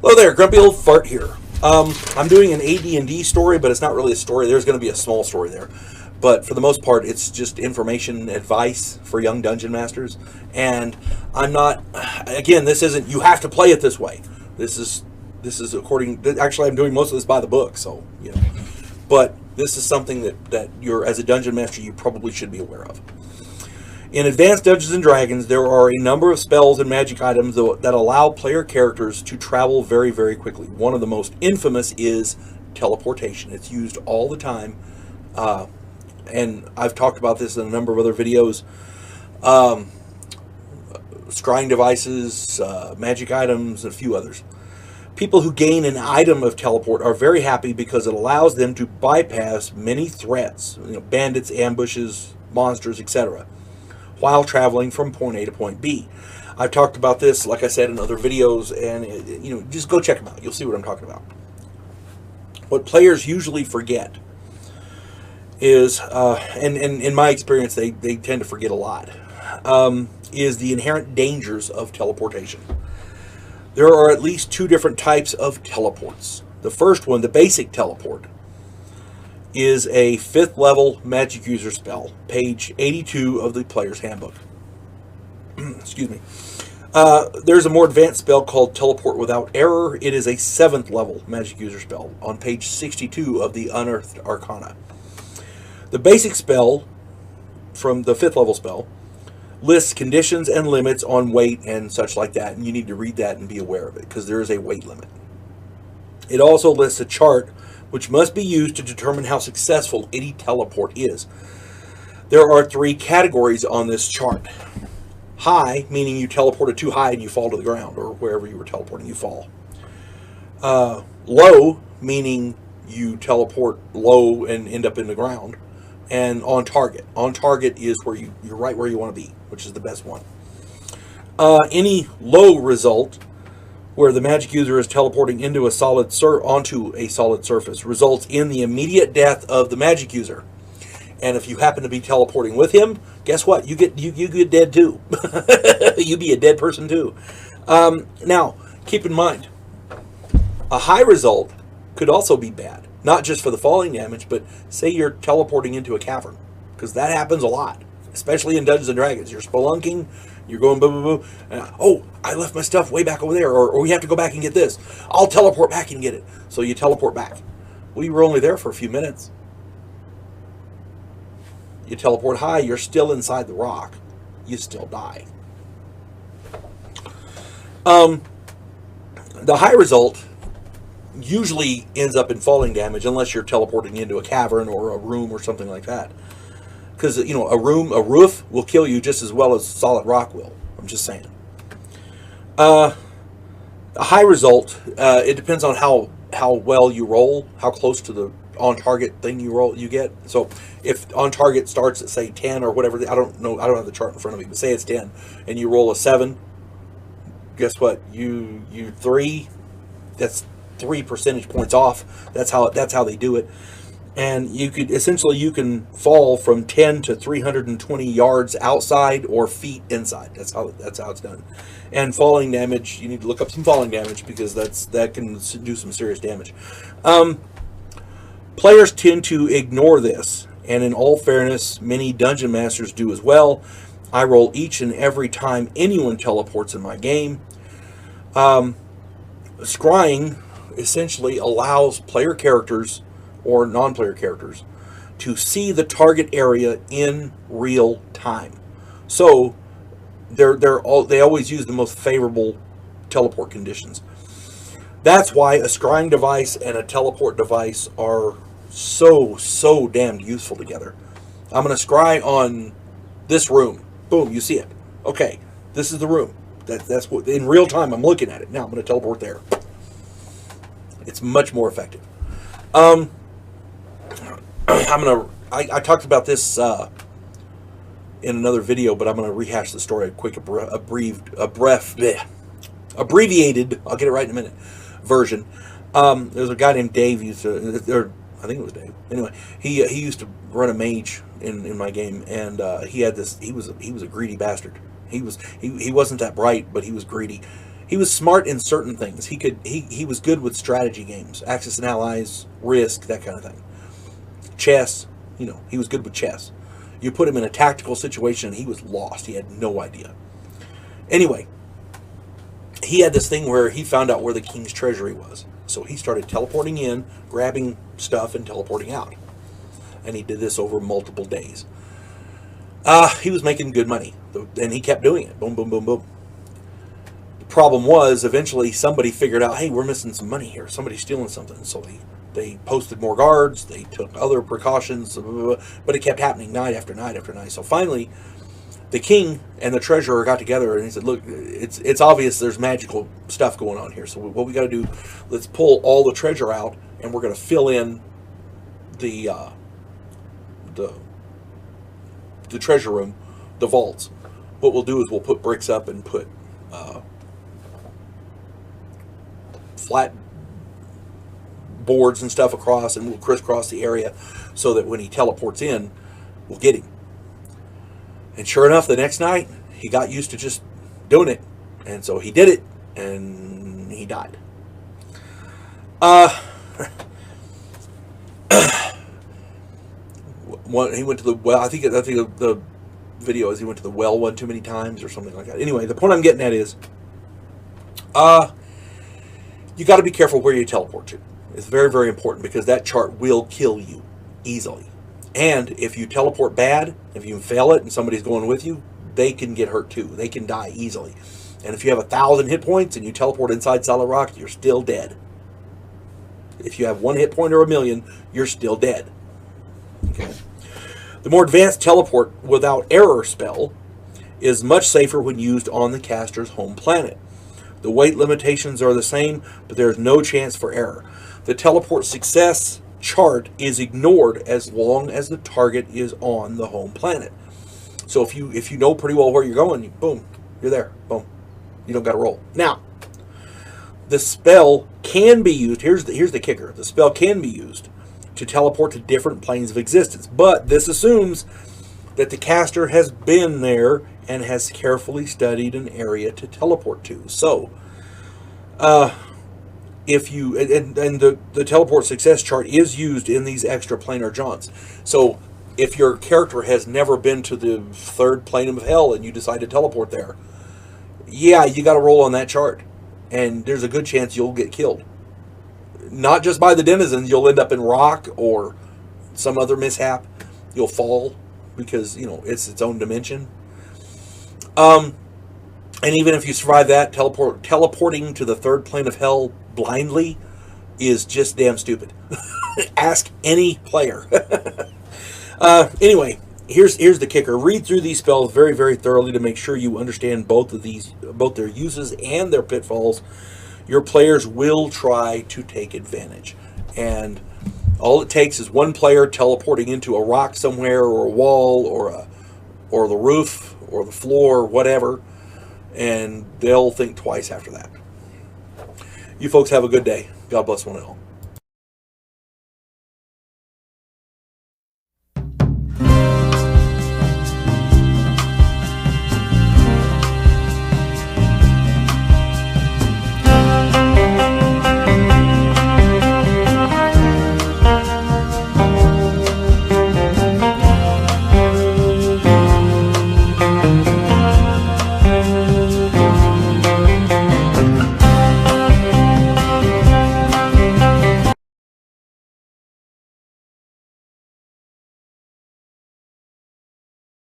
Hello there, Grumpy Old Fart here. I'm doing an AD&D story, but it's not really a story. There's going to be a small story there. But for the most part, it's just information, advice for young dungeon masters. And I'm not, again, this isn't, you have to play it this way. This is according, actually I'm doing most of this by the book, so, you know. But this is something that you're, as a dungeon master, you probably should be aware of. In Advanced Dungeons & Dragons, there are a number of spells and magic items that allow player characters to travel very, very quickly. One of the most infamous is teleportation. It's used all the time, and I've talked about this in a number of other videos. Scrying devices, magic items, and a few others. People who gain an item of teleport are very happy because it allows them to bypass many threats, bandits, ambushes, monsters, etc., while traveling from point A to point B. I've talked about this, like I said, in other videos, and just go check them out. You'll see what I'm talking about. What players usually forget is, and in my experience, they tend to forget a lot, is the inherent dangers of teleportation. There are at least two different types of teleports. The first one, the basic teleport, is a 5th level magic user spell, page 82 of the player's handbook. Excuse me. There's a more advanced spell called Teleport Without Error. It is a 7th level magic user spell on page 62 of the Unearthed Arcana. The basic spell, from the 5th level spell, lists conditions and limits on weight and such like that, and you need to read that and be aware of it, because there is a weight limit. It also lists a chart which must be used to determine how successful any teleport is. There are 3 categories on this chart. High, meaning you teleported too high and you fall to the ground, or wherever you were teleporting, you fall. Low, meaning you teleport low and end up in the ground. And on target. On target is where you're right where you want to be, which is the best one. Any low result, where the magic user is teleporting into onto a solid surface, results in the immediate death of the magic user. And if you happen to be teleporting with him, guess what? You get dead too. You be a dead person too. Now, keep in mind, a high result could also be bad. Not just for the falling damage, but say you're teleporting into a cavern, because that happens a lot, especially in Dungeons & Dragons. You're spelunking, you're going boo boo boo, and oh, I left my stuff way back over there, or we have to go back and get this. I'll teleport back and get it. So you teleport back. Well, you were only there for a few minutes. You teleport high, you're still inside the rock. You still die. The high result usually ends up in falling damage, unless you're teleporting into a cavern or a room or something like that. Because, a roof will kill you just as well as solid rock will. I'm just saying. A high result, it depends on how well you roll, how close to the on-target thing you get. So if on-target starts at, say, 10 or whatever, I don't know, I don't have the chart in front of me, but say it's 10, and you roll a 7, guess what? You 3, that's 3 percentage points off. That's how they do it. And you can fall from 10 to 320 yards outside or feet inside. That's how it's done. And falling damage, you need to look up some falling damage, because that can do some serious damage. Players tend to ignore this, and in all fairness, many dungeon masters do as well. I roll each and every time anyone teleports in my game. Scrying essentially allows player characters or non-player characters to see the target area in real time. So they always use the most favorable teleport conditions. That's why a scrying device and a teleport device are so damned useful together. I'm going to scry on this room. Boom, you see it. Okay, this is the room. That's what, in real time, I'm looking at it. Now I'm going to teleport there. It's much more effective. I talked about this in another video, but I'm going to rehash the story a quick, abbreviated, I'll get it right in a minute, version. There's a guy named Dave, I think it was Dave. Anyway, he used to run a mage in my game, and he had this. He was a greedy bastard. He wasn't that bright, but he was greedy. He was smart in certain things. He was good with strategy games, Axis and Allies, Risk, that kind of thing. Chess, he was good with chess. You put him in a tactical situation and he was lost. He had no idea. Anyway, he had this thing where he found out where the king's treasury was. So he started teleporting in, grabbing stuff, and teleporting out. And he did this over multiple days. He was making good money, and he kept doing it. Boom, boom, boom, boom. The problem was, eventually somebody figured out, hey, we're missing some money here. Somebody's stealing something. So they posted more guards. They took other precautions. Blah, blah, blah, but it kept happening night after night after night. So finally, the king and the treasurer got together and he said, look, it's obvious there's magical stuff going on here. So what we got to do, let's pull all the treasure out and we're going to fill in the treasure room, the vaults. What we'll do is we'll put bricks up and put flat boards and stuff across, and we'll crisscross the area so that when he teleports in, we'll get him. And sure enough, the next night, he got used to just doing it. And so he did it, and he died. He went to the well. I think the video is he went to the well one too many times or something like that. Anyway, the point I'm getting at is, you got to be careful where you teleport to. It's very, very important because that chart will kill you easily. And if you teleport bad, if you fail it and somebody's going with you, they can get hurt too. They can die easily. And if you have 1,000 hit points and you teleport inside solid rock, you're still dead. If you have 1 hit point or 1,000,000, you're still dead. Okay. The more advanced teleport without error spell is much safer when used on the caster's home planet. The weight limitations are the same, but there's no chance for error. The teleport success chart is ignored as long as the target is on the home planet. So if you know pretty well where you're going, boom, you're there. Boom. You don't got to roll. Now, the spell can be used. Here's the kicker. The spell can be used to teleport to different planes of existence, but this assumes that the caster has been there and has carefully studied an area to teleport to. So, if you and the teleport success chart is used in these extra planar jaunts. So if your character has never been to the 3rd plane of hell and you decide to teleport there, yeah, you got to roll on that chart, and there's a good chance you'll get killed. Not just by the denizens, you'll end up in rock or some other mishap. You'll fall because it's its own dimension. And even if you survive that, teleporting to the 3rd plane of hell blindly is just damn stupid. Ask any player. Anyway, here's the kicker. Read through these spells very, very thoroughly to make sure you understand both their uses and their pitfalls. Your players will try to take advantage. And all it takes is one player teleporting into a rock somewhere or a wall or the roof or the floor or whatever, and they'll think twice after that. You folks have a good day. God bless one and all.